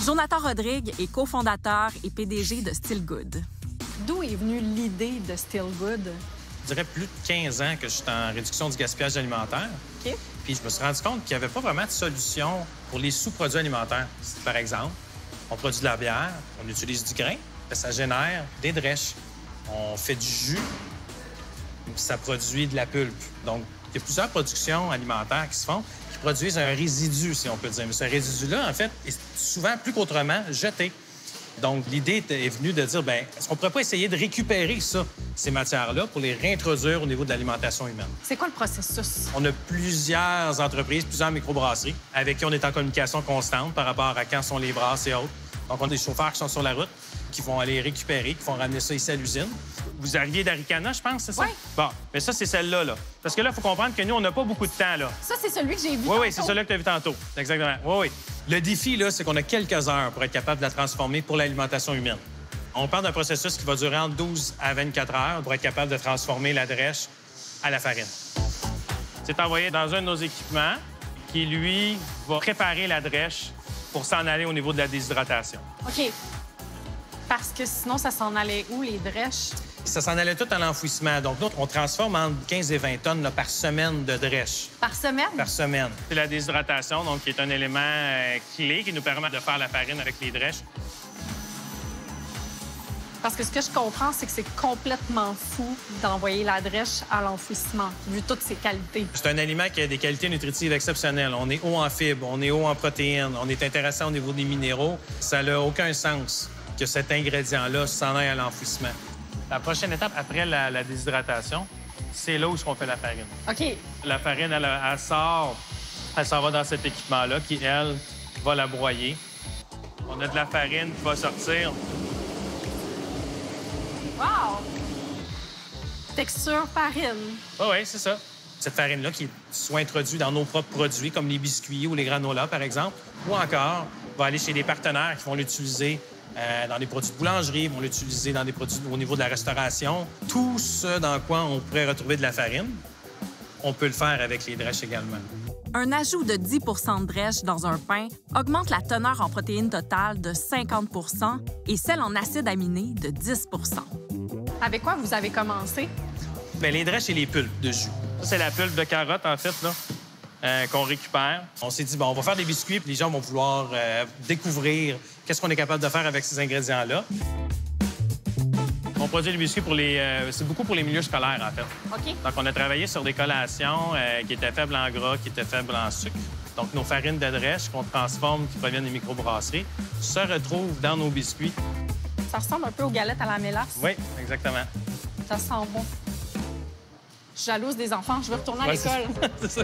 Jonathan Rodrigue est cofondateur et PDG de Still Good. D'où est venue l'idée de Still Good? Je dirais plus de 15 ans que je suis en réduction du gaspillage alimentaire. OK. Puis je me suis rendu compte qu'il n'y avait pas vraiment de solution pour les sous-produits alimentaires. Par exemple, on produit de la bière, on utilise du grain, ça génère des drèches. On fait du jus, puis ça produit de la pulpe. Donc, il y a plusieurs productions alimentaires qui se font qui produisent un résidu, si on peut dire. Mais ce résidu-là, en fait, est souvent, plus qu'autrement, jeté. Donc, l'idée est venue de dire, bien, est-ce qu'on pourrait pas essayer de récupérer ça, ces matières-là, pour les réintroduire au niveau de l'alimentation humaine? C'est quoi le processus? On a plusieurs entreprises, plusieurs microbrasseries avec qui on est en communication constante par rapport à quand sont les brasses et autres. Donc, on a des chauffeurs qui sont sur la route, qui vont aller récupérer, qui vont ramener ça ici à l'usine. Vous arriviez d'Aricana, je pense, c'est ça? Oui. Bon, mais ça, c'est celle-là, là. Parce que là, il faut comprendre que nous, on n'a pas beaucoup de temps, là. Ça, c'est celui que j'ai vu. Oui, c'est celui que tu as vu tantôt. Exactement. Oui, oui. Le défi, là, c'est qu'on a quelques heures pour être capable de la transformer pour l'alimentation humaine. On parle d'un processus qui va durer entre 12 à 24 heures pour être capable de transformer la drèche à la farine. C'est envoyé dans un de nos équipements qui, lui, va préparer la drèche pour s'en aller au niveau de la déshydratation. OK. Parce que sinon, ça s'en allait où, les drèches? Ça s'en allait tout à l'enfouissement. Donc, nous, on transforme entre 15 et 20 tonnes là, par semaine de drèche. Par semaine? Par semaine. C'est la déshydratation, donc, qui est un élément clé qui nous permet de faire la farine avec les drèches. Parce que ce que je comprends, c'est que c'est complètement fou d'envoyer la drèche à l'enfouissement, vu toutes ses qualités. C'est un aliment qui a des qualités nutritives exceptionnelles. On est haut en fibres, on est haut en protéines, on est intéressant au niveau des minéraux. Ça n'a aucun sens que cet ingrédient-là s'en aille à l'enfouissement. La prochaine étape après la déshydratation, c'est là où on fait la farine. OK. La farine, elle sort, elle s'en va dans cet équipement-là qui, elle, va la broyer. On a de la farine qui va sortir. Wow! Texture farine. Oui, c'est ça. Cette farine-là qui est soit introduite dans nos propres produits, comme les biscuits ou les granolas, par exemple, ou encore va aller chez des partenaires qui vont l'utiliser dans des produits de boulangerie, vont l'utiliser dans des produits au niveau de la restauration. Tout ce dans quoi on pourrait retrouver de la farine, on peut le faire avec les drèches également. Un ajout de 10 de drèche dans un pain augmente la teneur en protéines totale de 50 et celle en acides aminés de 10 Avec quoi vous avez commencé? Bien, les drèches et les pulpes de jus. Ça, c'est la pulpe de carotte, en fait, là, qu'on récupère. On s'est dit, bon, on va faire des biscuits, puis les gens vont vouloir découvrir qu'est-ce qu'on est capable de faire avec ces ingrédients-là. On produit les biscuits pour c'est beaucoup pour les milieux scolaires, en fait. OK. Donc, on a travaillé sur des collations qui étaient faibles en gras, qui étaient faibles en sucre. Donc, nos farines de drèche qu'on transforme, qui proviennent des microbrasseries, se retrouvent dans nos biscuits. Ça ressemble un peu aux galettes à la mélasse. Oui, exactement. Ça sent bon. Je suis jalouse des enfants. Je veux retourner à l'école. C'est ça.